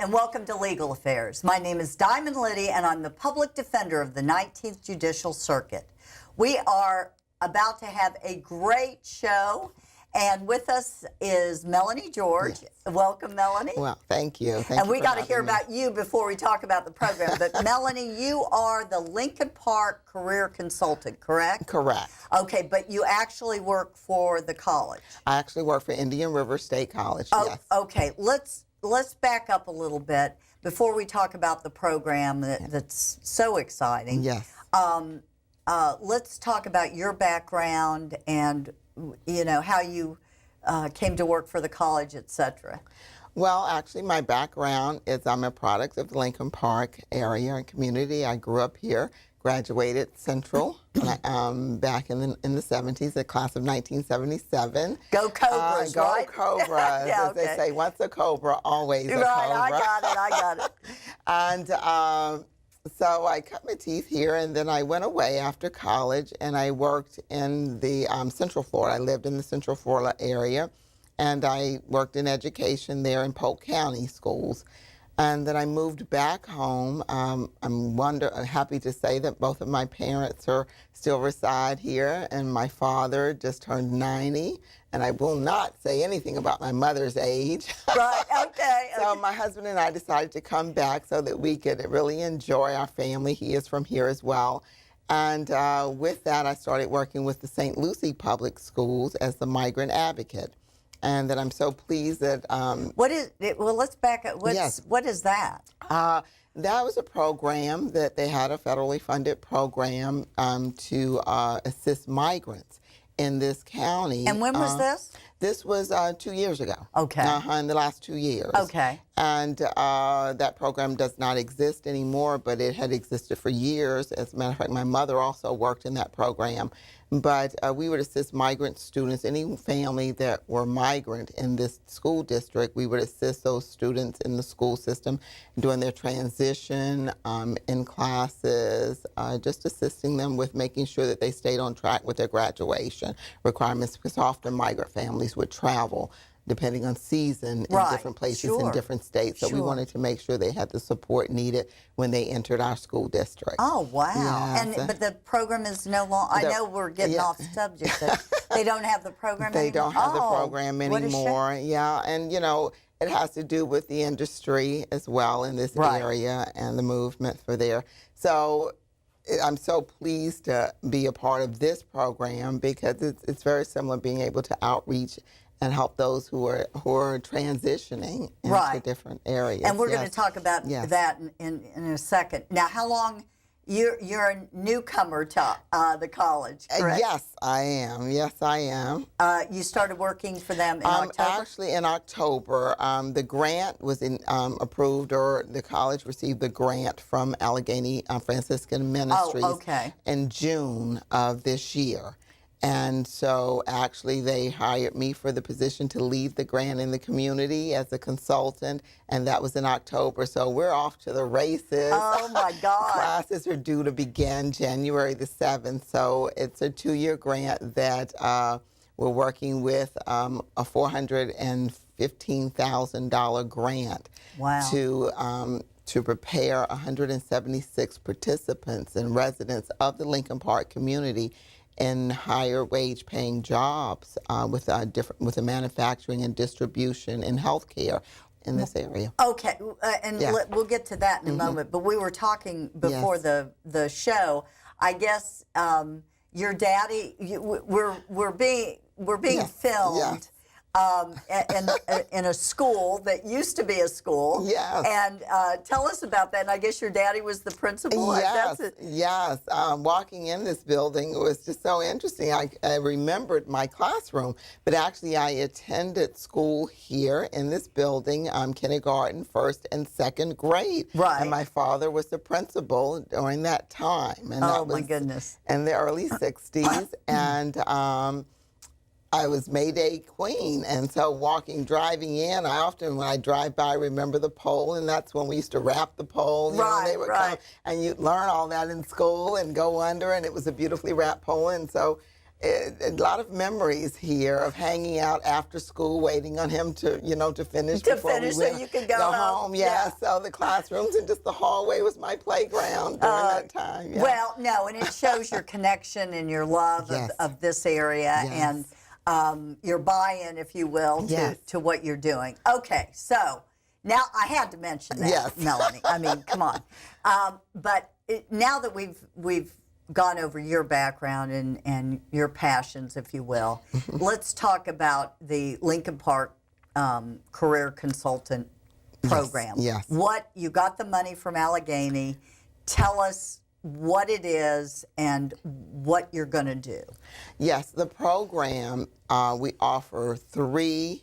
and welcome to Legal Affairs. My name is Diamond Liddy, and I'm the public defender of the 19th Judicial Circuit. We are about to have a great show, and with us is Melanie George. Yes. Welcome, Melanie. Well, thank you. And we got to hear about you before we talk about the program. But Melanie, you are the Lincoln Park Career Consultant, correct? Correct. Okay, but you actually work for the college. I actually work for Indian River State College, yes. Okay, let's back up a little bit before we talk about the program that's so exciting. Yes. Let's talk about your background and, you know, how you came to work for the college, etc. Well, actually, my background is I'm a product of the Lincoln Park area and community. I grew up here, graduated Central back in the 70s, the class of 1977. Go Cobras, right? Go Cobras. Yeah, as they say, once a Cobra, always a Cobra. Right, I got it. And so I cut my teeth here, and then I went away after college, and I worked in the Central Florida. I lived in the Central Florida area, and I worked in education there in Polk County schools. And then I moved back home. I'm happy to say that both of my parents still reside here, and my father just turned 90. And I will not say anything about my mother's age. Right, okay. So my husband and I decided to come back so that we could really enjoy our family. He is from here as well. And with that, I started working with the St. Lucie Public Schools as the migrant advocate. And that I'm so pleased that... What is it? Well, let's back up. Yes. What is that? That was a program that they had, a federally funded program to assist migrants in this county. And when was this? This was 2 years ago. Okay. In the last 2 years. Okay. And that program does not exist anymore, but it had existed for years. As a matter of fact, my mother also worked in that program. But we would assist migrant students, any family that were migrant in this school district, we would assist those students in the school system doing their transition in classes, just assisting them with making sure that they stayed on track with their graduation requirements, because often migrant families would travel depending on season in different places in different states. So we wanted to make sure they had the support needed when they entered our school district. Oh, wow. Yes. But the program is no longer, I know we're getting off subject, but they don't have the program anymore? They don't have the program anymore. Yeah, and you know, it has to do with the industry as well in this area and the movement for there. So I'm so pleased to be a part of this program because it's very similar, being able to outreach and help those who are transitioning into different areas. And we're going to talk about that in a second. Now, how long, you're a newcomer to the college, correct? Yes, I am. Yes, I am. You started working for them in October? Actually, in October. The grant was approved, or the college received the grant from Allegheny Franciscan Ministries in June of this year. And so actually they hired me for the position to lead the grant in the community as a consultant, and that was in October. So we're off to the races. Oh my God. Classes are due to begin January the 7th. So it's a 2-year grant that we're working with, a $415,000 grant to prepare 176 participants and residents of the Lincoln Park community in higher wage paying jobs with the manufacturing and distribution and healthcare in this area. Okay, and we'll get to that in a moment, but we were talking before the show. I guess your daddy, we're being filmed in a school that used to be a school. Yes. And tell us about that. And I guess your daddy was the principal. Yes. Walking in this building was just so interesting. I remembered my classroom, but actually I attended school here in this building, kindergarten, first and second grade. Right. And my father was the principal during that time. And that was my goodness. In the early 60s. And I was Mayday Queen, and so driving in, I often, when I drive by, remember the pole, and that's when we used to wrap the pole. You know, they would come, and you'd learn all that in school and go under, and it was a beautifully wrapped pole, and so a lot of memories here of hanging out after school, waiting on him to, to finish To before finish we went so you could go home. Yeah, so the classrooms and just the hallway was my playground during that time. Yeah. Well, no, and it shows your connection and your love Yes. of this area Yes. and your buy-in, if you will, to what you're doing. Okay, so now I had to mention that, Yes. Melanie. I mean, come on. But now that we've gone over your background and your passions, if you will, let's talk about the Lincoln Park Career Consultant Program. Yes. What you got the money from Allegheny. Tell us what it is and what you're going to do. Yes, the program, we offer 3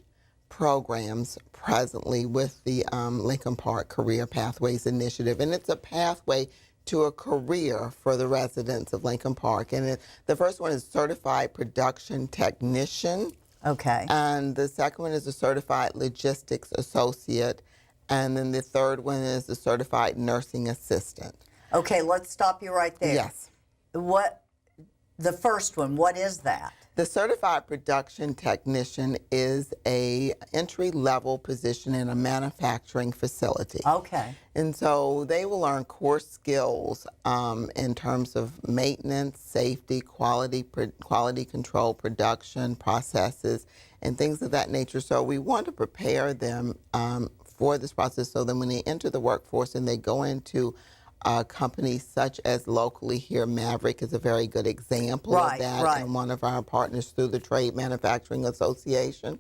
programs presently with the Lincoln Park Career Pathways Initiative, and it's a pathway to a career for the residents of Lincoln Park. And the first one is Certified Production Technician. Okay. And the second one is a Certified Logistics Associate. And then the third one is the Certified Nursing Assistant. Okay, let's stop you right there. Yes. The first one, what is that? The Certified Production Technician is a entry-level position in a manufacturing facility. Okay. And so they will learn core skills in terms of maintenance, safety, quality control, production, processes, and things of that nature. So we want to prepare them for this process so that when they enter the workforce and they go into companies such as locally here, Maverick is a very good example of that, and one of our partners through the Trade Manufacturing Association.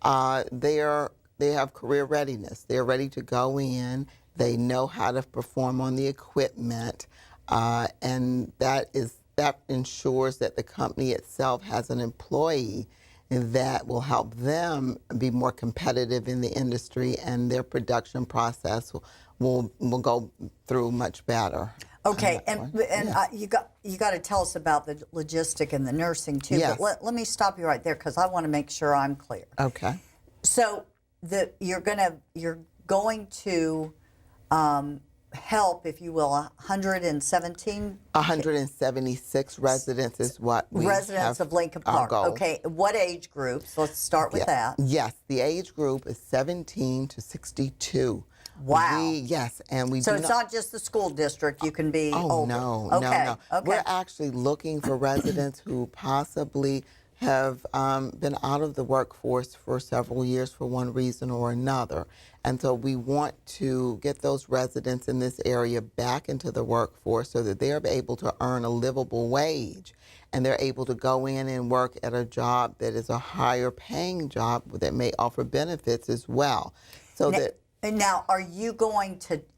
They have career readiness. They're ready to go in. They know how to perform on the equipment, and that ensures that the company itself has an employee that will help them be more competitive in the industry, and their production process will go through much better. Okay, and you got to tell us about the logistic and the nursing too. Yes. But let me stop you right there because I want to make sure I'm clear. Okay. So you're going to help, if you will, 176 residents is what we residents have of Lincoln Park. Our goal. Okay, what age groups? Let's start with that. Yes, the age group is 17 to 62. Wow. And we So do it's not just the school district. You can be older. No, okay. no. Okay. We're actually looking for residents who possibly have been out of the workforce for several years for one reason or another. And so we want to get those residents in this area back into the workforce so that they're able to earn a livable wage, and they're able to go in and work at a job that is a higher paying job that may offer benefits as well. Now,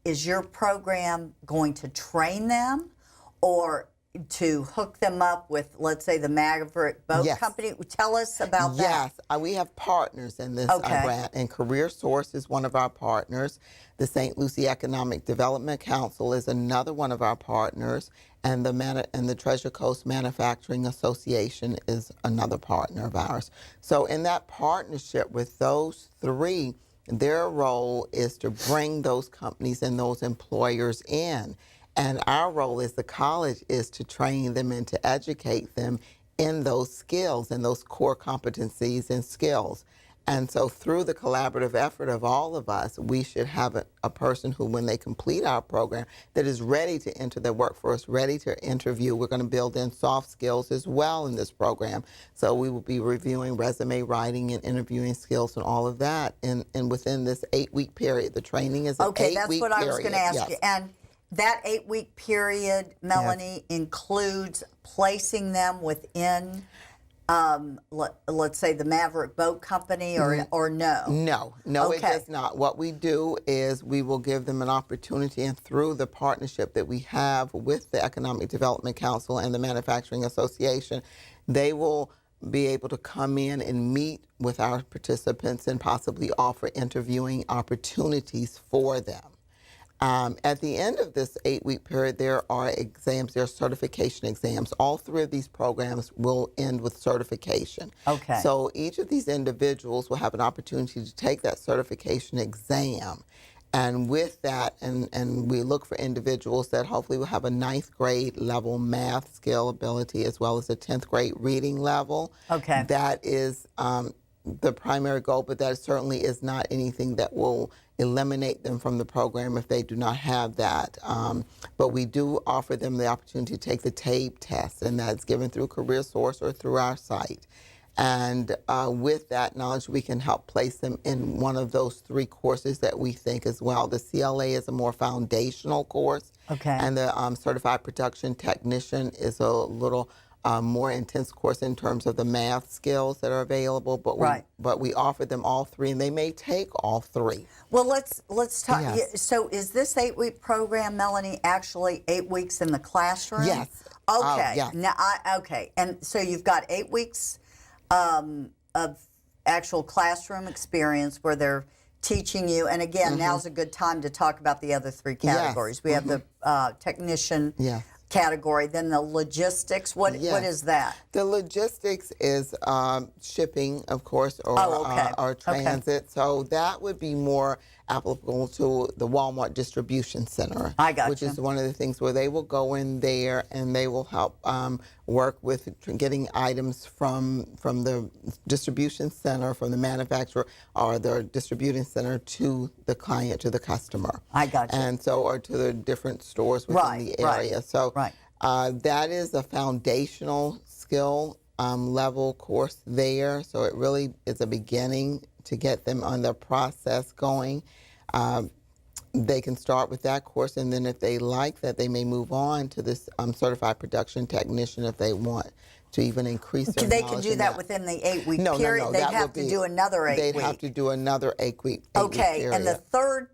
is your program going to train them or to hook them up with, let's say, the Maverick Boat Company? Tell us about that. Yes, we have partners in this grant, and Career Source is one of our partners. The St. Lucie Economic Development Council is another one of our partners, and the Treasure Coast Manufacturing Association is another partner of ours. So in that partnership with those 3, their role is to bring those companies and those employers in. And our role as the college is to train them and to educate them in those skills and those core competencies and skills. And so through the collaborative effort of all of us, we should have a person who, when they complete our program, that is ready to enter the workforce, ready to interview. We're going to build in soft skills as well in this program. So we will be reviewing resume writing and interviewing skills and all of that. And within this 8-week period, the training is an 8-week period. Okay, that's what I was going to ask you. And that 8-week period, Melanie, includes placing them within, let's say, the Maverick Boat Company, or no? No, it does not. What we do is we will give them an opportunity, and through the partnership that we have with the Economic Development Council and the Manufacturing Association, they will be able to come in and meet with our participants and possibly offer interviewing opportunities for them. At the end of this 8-week period, there are exams, there are certification exams. All 3 of these programs will end with certification. Okay. So each of these individuals will have an opportunity to take that certification exam. And with that, and we look for individuals that hopefully will have a 9th grade level math skill ability as well as a 10th grade reading level. Okay. That is the primary goal, but that certainly is not anything that will eliminate them from the program if they do not have that. But we do offer them the opportunity to take the TABE test, and that's given through CareerSource or through our site. And with that knowledge, we can help place them in one of those 3 courses that we think as well. The CLA is a more foundational course. Okay. And the Certified Production Technician is a little more intense course in terms of the math skills that are available. But we offer them all 3, and they may take all 3. Well, let's talk. Yes. So is this 8-week program, Melanie, actually 8 weeks in the classroom? Yes. Okay. Yes. Now, okay. And so you've got 8 weeks of actual classroom experience where they're teaching you. And again, now's a good time to talk about the other 3 categories. Yes. We have the technician category, then the logistics. What is that? The logistics is shipping, of course, or transit. Okay. So that would be more applicable to the Walmart distribution center. I got which is one of the things where they will go in there and they will help work with getting items from the distribution center, from the manufacturer or the distributing center to the client, to the customer. I got you. And so, or to the different stores within the area. So that is a foundational skill level course there. So it really is a beginning to get them on the process going. They can start with that course, and then if they like that, they may move on to this Certified Production Technician if they want to even increase their knowledge. They can do that within the 8-week period? No, they'd have to do another 8 weeks. They'd have to do another 8-week period. And the third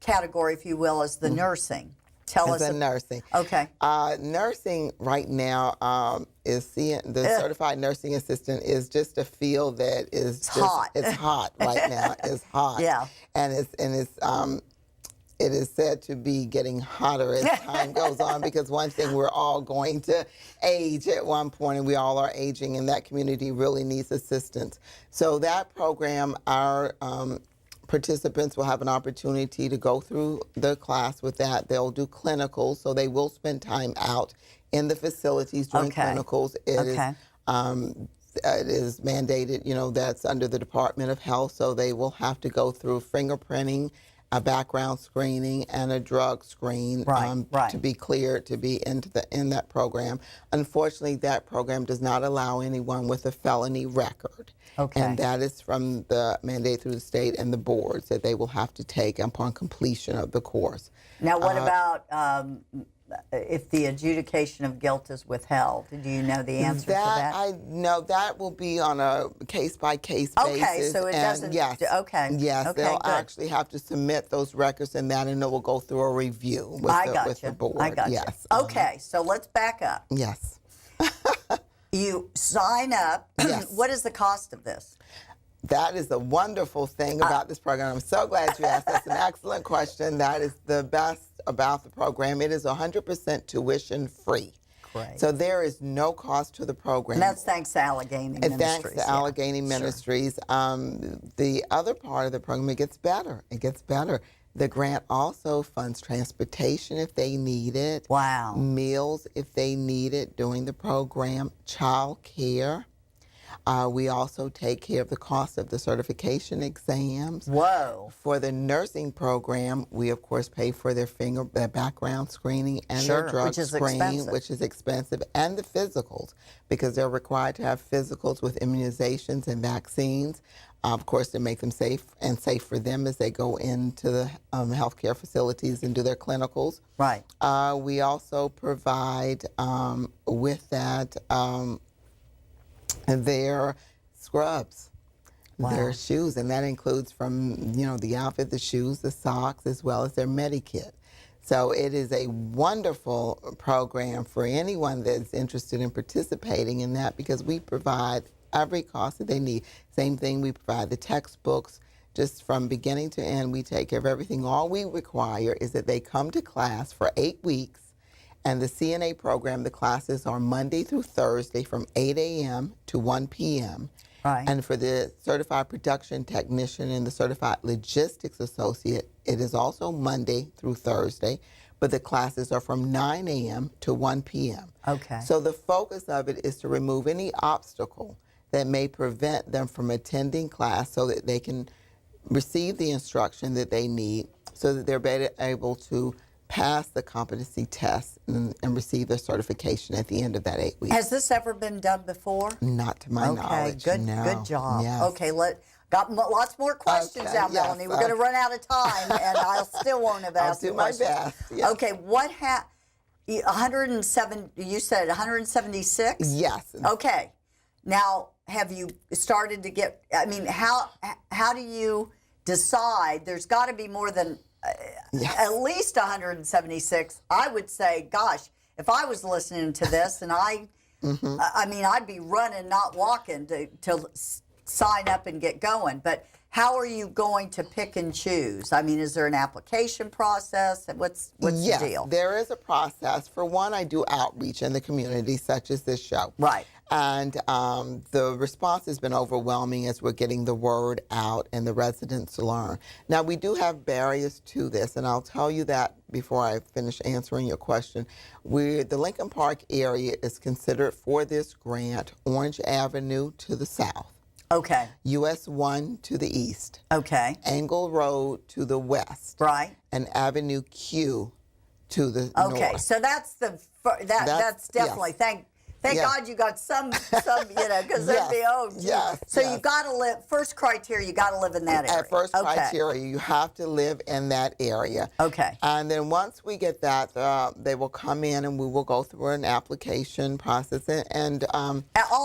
category, if you will, is the nursing. Tell us. Nursing. Okay. Nursing right now is the certified nursing assistant is just a field that is hot. It's hot right now. It's hot. Yeah. And it is said to be getting hotter as time goes on, because one thing, we're all going to age at one point, and we all are aging, and that community really needs assistance. So that program, our participants will have an opportunity to go through the class with that. They'll do clinicals, so they will spend time out in the facilities doing clinicals. It is mandated, that's under the Department of Health, so they will have to go through fingerprinting, a background screening, and a drug screen to be cleared to be in that program. Unfortunately, that program does not allow anyone with a felony record. Okay. And that is from the mandate through the state and the boards that they will have to take upon completion of the course. Now, what about if the adjudication of guilt is withheld? Do you know the answer to that? No, that will be on a case-by-case basis. Okay, so it doesn't. Yes, they'll actually have to submit those records, and it will go through a review with the board. I got you. Yes. Okay, so let's back up. Yes. You sign up. Yes. What is the cost of this? That is the wonderful thing about this program. I'm so glad you asked. That's an excellent question. That is the best about the program. It is 100% tuition free. Great. So there is no cost to the program. And that's thanks to Allegheny Ministries. Thanks to Allegheny Ministries. The other part of the program, it gets better. It gets better. The grant also funds transportation if they need it. Wow. Meals if they need it during the program. Child care. We also take care of the cost of the certification exams. Whoa. For the nursing program, we, of course, pay for their background screening and their drug screening, which is expensive, and the physicals, because they're required to have physicals with immunizations and vaccines, of course, to make them safe for them as they go into the healthcare facilities and do their clinicals. Right. We also provide with that their scrubs, their shoes, and that includes from the outfit, the shoes, the socks, as well as their Medikit. So it is a wonderful program for anyone that's interested in participating in that, because we provide every cost that they need. Same thing, we provide the textbooks, just from beginning to end. We take care of everything. All we require is that they come to class for 8 weeks. And the CNA program, the classes are Monday through Thursday from 8 a.m. to 1 p.m. Right. And for the Certified Production Technician and the Certified Logistics Associate, it is also Monday through Thursday, but the classes are from 9 a.m. to 1 p.m. Okay. So the focus of it is to remove any obstacle that may prevent them from attending class so that they can receive the instruction that they need so that they're better able to pass the competency test and receive their certification at the end of that 8 weeks. Has this ever been done before? Not to my knowledge. Okay, No. good job. Yes. Okay, got lots more questions Okay, now, yes, Melanie. We're going to run out of time, and I still won't have asked I'll do the my questions. best. Yes. Okay, 107? You said 176? Yes. Okay. Now, have you started to get? I mean, how do you decide? There's got to be more than at least 176. I would say, gosh, if I was listening to this, and I mean, I'd be running, not walking, to sign up and get going. But how are you going to pick and choose? I mean, is there an application process? What's the deal? There is a process. For one, I do outreach in the community, such as this show. Right. And the response has been overwhelming as we're getting the word out and the residents learn. Now, we do have barriers to this, and I'll tell you that before I finish answering your question. The Lincoln Park area is considered for this grant Orange Avenue to the south. Okay. US 1 to the east. Okay. Angle Road to the west. Right. And Avenue Q to the north. Okay, so that's that's definitely Thank God you got some because they'd be So you got to live. First criteria, you got to live in that area. At first criteria, you have to live in that area. Okay. And then once we get that, they will come in and we will go through an application process. And all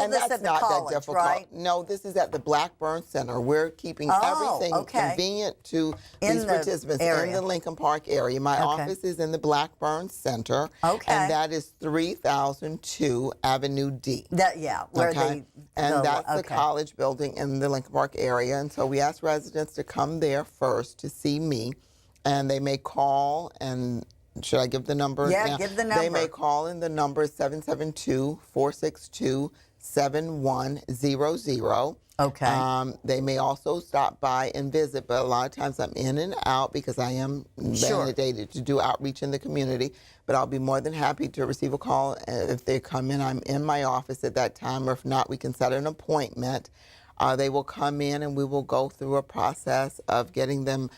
this that's at the not college, that difficult. right? No, this is at the Blackburn Center. We're keeping everything convenient to these participants in the Lincoln Park area. My office is in the Blackburn Center. Okay. And that is 3002 Avenue D. Where that's the college building in the Lincoln Park area. And so we ask residents to come there first to see me, and they may call, and should I give the number? Yeah, give the number. They may call, and the number is 772-462-7100. Okay. They may also stop by and visit, but a lot of times I'm in and out because I am mandated to do outreach in the community. But I'll be more than happy to receive a call if they come in. I'm in my office at that time, or if not, we can set an appointment. They will come in and we will go through a process of getting them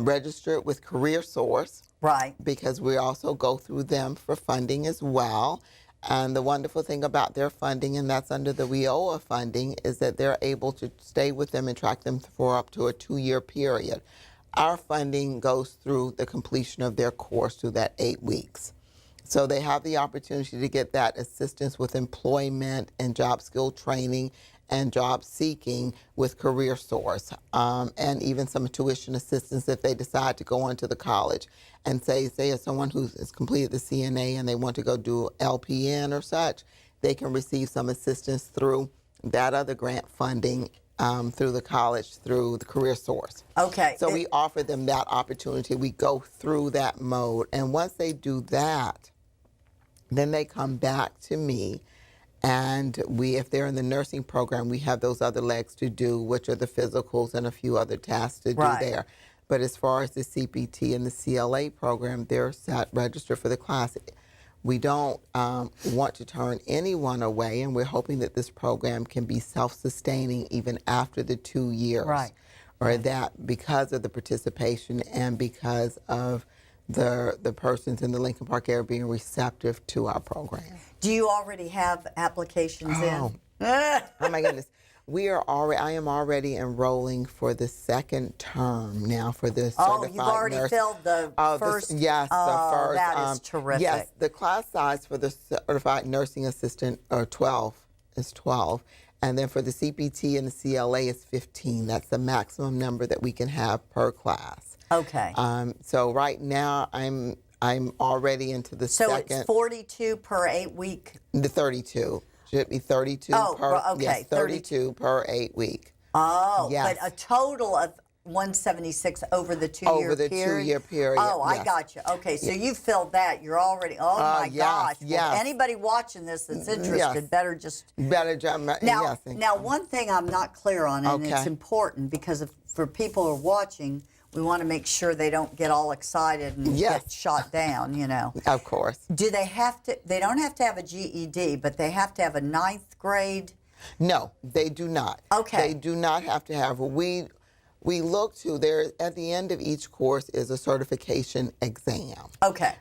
registered with CareerSource. Right. Because we also go through them for funding as well. And the wonderful thing about their funding, and that's under the WIOA funding, is that they're able to stay with them and track them for up to a 2-year period. Our funding goes through the completion of their course through that 8 weeks. So they have the opportunity to get that assistance with employment and job skill training and job seeking with CareerSource, and even some tuition assistance if they decide to go on to the college. And say as someone who has completed the CNA and they want to go do LPN or such, they can receive some assistance through that other grant funding through the college, through the CareerSource. Okay. So we offer them that opportunity. We go through that mode. And once they do that, then they come back to me. And if they're in the nursing program, we have those other legs to do, which are the physicals and a few other tasks to do there. But as far as the CPT and the CLA program, they're registered for the class. We don't want to turn anyone away, and we're hoping that this program can be self-sustaining even after the 2 years. Right. Or that because of the participation and because of the persons in the Lincoln Park area being receptive to our program. Do you already have applications in? Oh my goodness. I am already enrolling for the second term now for the certified nurse. You've already filled the first? Yes, the first. That is terrific. Yes, the class size for the certified nursing assistant is 12. And then for the CPT and the CLA is 15. That's the maximum number that we can have per class. Okay. So right now I'm already into the second. So it's 42 per 8 week? The 32. Should be 32 per 32 per 8 week. Yes, but a total of 176 over the 2 year period? Over the 2 year period. Oh, I yes. got you. Okay, so you filled that. You're already, oh my Yes, gosh. yes. Well, anybody watching this that's interested Yes. better just. Better job. Now, yes. now, one thing I'm not clear on, and it's Okay. important because for people who are watching, we want to make sure they don't get all excited and Yes. get shot down, you know. Of course. Do they have to, they don't have to have a GED, but they have to have a 9th grade? No, they do not. Okay. They do not have to have. We look to there at the end of each course is a certification exam. Okay.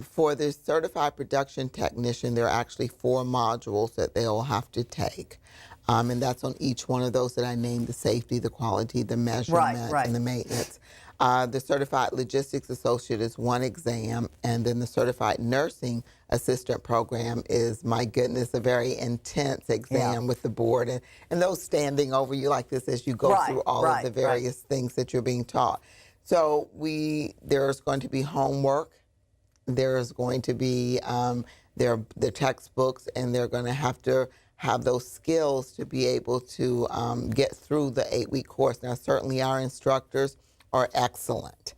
For the certified production technician, there are actually 4 modules that they'll have to take. And that's on each one of those that I named: the safety, the quality, the measurement, right. and the maintenance. The certified logistics associate is 1 exam, and then the certified nursing assistant program is, my goodness, a very intense exam with the board and those standing over you like this as you go through all of the various things that you're being taught. So there's going to be homework, there's going to be the textbooks, and they're going to have those skills to be able to get through the 8-week course. Now, certainly our instructors are excellent,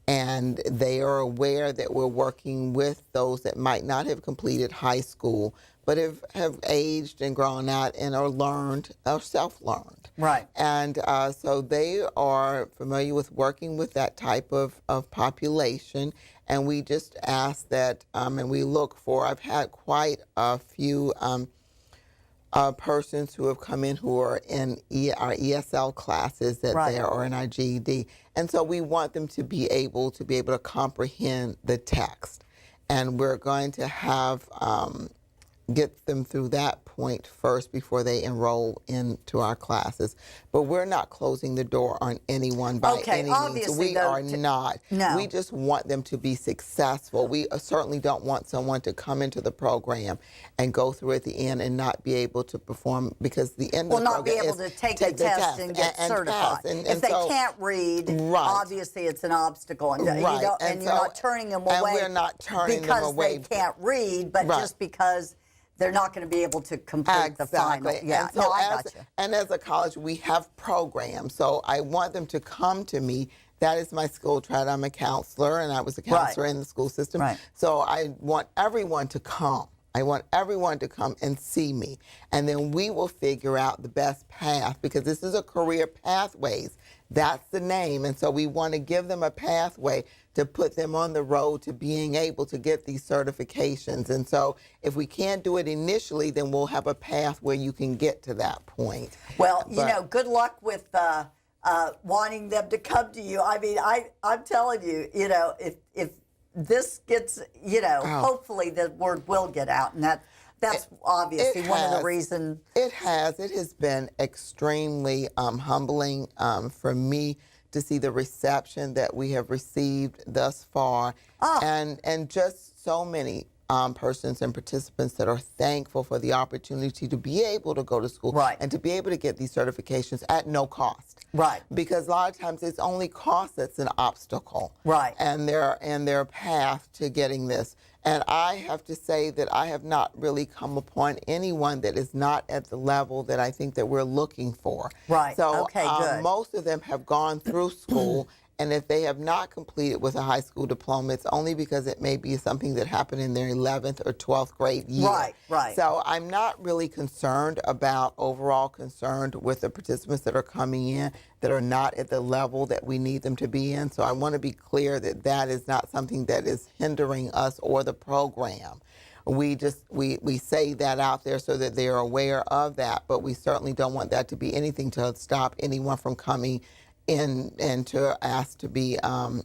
and they are aware that we're working with those that might not have completed high school, but have aged and grown out and are learned or self-learned. Right. And so they are familiar with working with that type of population, and we just ask that, and we look for, I've had quite a few persons who have come in who are in our ESL classes that they are in our GED, and so we want them to be able to comprehend the text, and we're going to have get them through that point first before they enroll into our classes. But we're not closing the door on anyone by any means. We are not. No. We just want them to be successful. We certainly don't want someone to come into the program and go through at the end and not be able to perform, because the end of the program not be able to take the test and get certified. If they can't read, obviously it's an obstacle, and you're not turning them away. And we're not turning them away because they can't read, but just because they're not going to be able to complete the final. Yeah, and so I got you. And as a college, we have programs, so I want them to come to me. That is my school trade. I'm a counselor, and I was a counselor in the school system. Right. So I want everyone to come. I want everyone to come and see me, and then we will figure out the best path, because this is a career pathways. That's the name, and so we want to give them a pathway to put them on the road to being able to get these certifications. And so if we can't do it initially, then we'll have a path where you can get to that point. Well, you know, good luck with wanting them to come to you. I mean, I'm telling you, you know, if this gets, you know, hopefully the word will get out, and that's obviously one of the reasons. It has been extremely humbling for me to see the reception that we have received thus far, and just so many persons and participants that are thankful for the opportunity to be able to go to school and to be able to get these certifications at no cost. Right. Because a lot of times it's only cost that's an obstacle. Right. And their path to getting this. And I have to say that I have not really come upon anyone that is not at the level that I think that we're looking for. Right. So good. Most of them have gone through school, and if they have not completed with a high school diploma, it's only because it may be something that happened in their 11th or 12th grade year. Right. So I'm not really overall concerned with the participants that are coming in that are not at the level that we need them to be in. So I want to be clear that that is not something that is hindering us or the program. We say that out there so that they're aware of that, but we certainly don't want that to be anything to stop anyone from coming in and to ask to be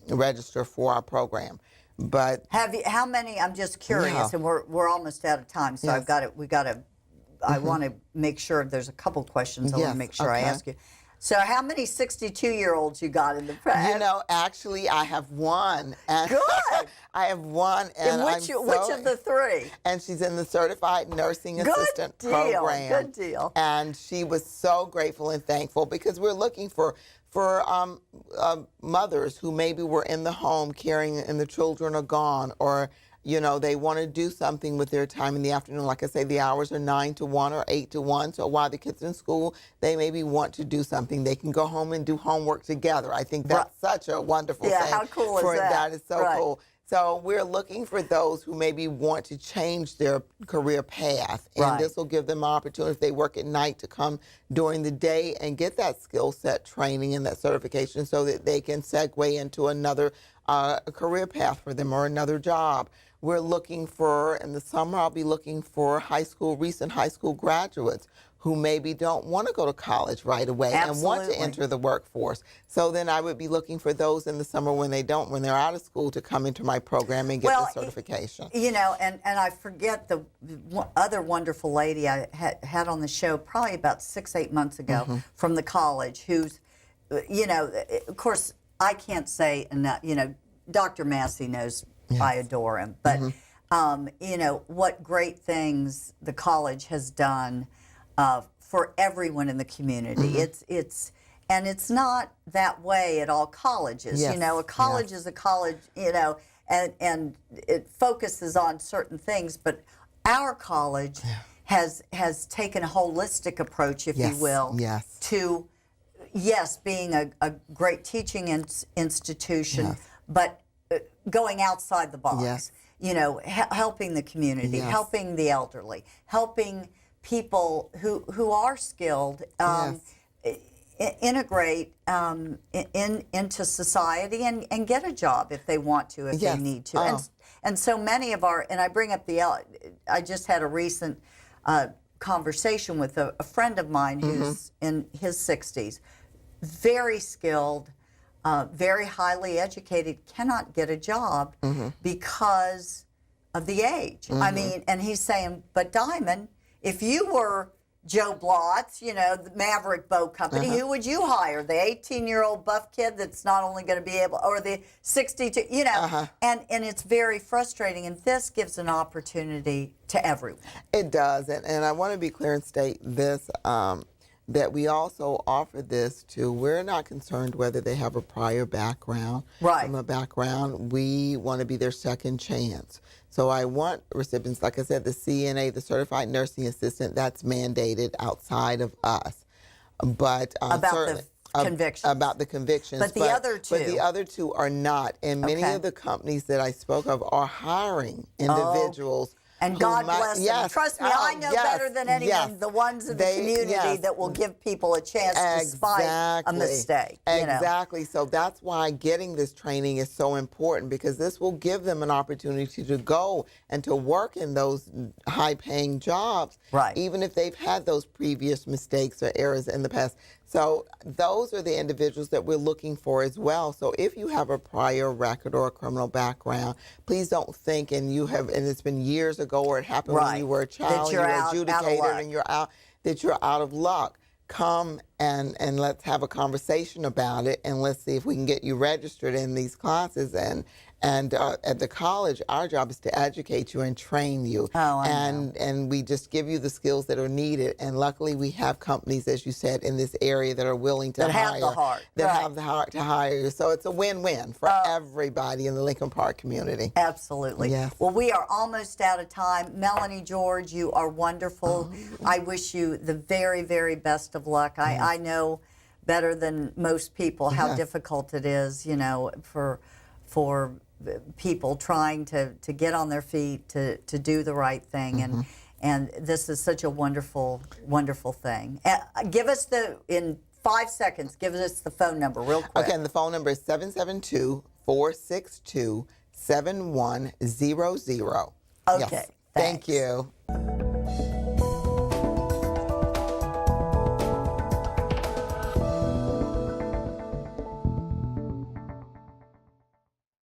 registered for our program. But how many? I'm just curious, and we're almost out of time, so I want to make sure. There's a couple questions I want to make sure I ask you. So how many 62-year-olds you got in the press? You know, actually, I have one. And good. I have one. And which of the 3? And she's in the Certified Nursing Assistant program. Good deal. And she was so grateful and thankful, because we're looking for mothers who maybe were in the home caring and the children are gone, or you know, they want to do something with their time in the afternoon. Like I say, the hours are 9 to 1 or 8 to 1. So while the kids are in school, they maybe want to do something. They can go home and do homework together. I think that's such a wonderful thing. How cool is that? That is so cool. So we're looking for those who maybe want to change their career path. And this will give them an opportunity if they work at night to come during the day and get that skill set training and that certification so that they can segue into another career path for them or another job. We're looking for, in the summer, I'll be looking for recent high school graduates who maybe don't want to go to college right away and want to enter the workforce. So then I would be looking for those in the summer when they're out of school to come into my program and get the certification. You know, and I forget the other wonderful lady I had on the show probably about 6-8 months ago from the college who's, you know, of course, I can't say enough, you know, Dr. Massey knows I adore him, but, you know, what great things the college has done for everyone in the community. It's not that way at all colleges. You know, a college is a college, you know, and it focuses on certain things, but our college has taken a holistic approach, if you will, to being a great teaching institution, but going outside the box. You know, helping the community, helping the elderly, helping people who are skilled integrate into society and get a job if they want to, if they need to. And so many of and I bring up I just had a recent conversation with a friend of mine who's in his 60s, very skilled, very highly educated, cannot get a job because of the age. I mean, and he's saying, but Diamond, if you were Joe Blotz, you know, the Maverick Boat Company, who would you hire? The 18-year-old buff kid that's not only going to be able, or the 62, you know, and it's very frustrating. And this gives an opportunity to everyone. It does. And I want to be clear and state this, that we also offer this to, we're not concerned whether they have a prior background. From a background, we want to be their second chance. So I want recipients, like I said, the CNA, the Certified Nursing Assistant, that's mandated outside of us. But about the convictions. About the convictions. But the other two. But the other two are not. And many of the companies that I spoke of are hiring individuals. And God bless them. Trust me, I know better than anyone the ones in the community that will give people a chance despite a mistake. Exactly. So that's why getting this training is so important, because this will give them an opportunity to go and to work in those high-paying jobs, even if they've had those previous mistakes or errors in the past. So those are the individuals that we're looking for as well. So if you have a prior record or a criminal background, please don't think, and it's been years ago or it happened when you were a child, you were adjudicated and that you're out of luck. Come and let's have a conversation about it, and let's see if we can get you registered in these classes. And at the college, our job is to educate you and train you. And we just give you the skills that are needed. And luckily, we have companies, as you said, in this area that are willing to hire. Have the heart. That have the heart to hire you. So it's a win-win for everybody in the Lincoln Park community. Absolutely. Well, we are almost out of time. Melanie George, you are wonderful. I wish you the very, very best of luck. I know better than most people how difficult it is, you know, for people trying to get on their feet, to do the right thing. And this is such a wonderful, wonderful thing. Give us in 5 seconds, give us the phone number real quick. Okay, and the phone number is 772-462-7100. Okay, Thank you.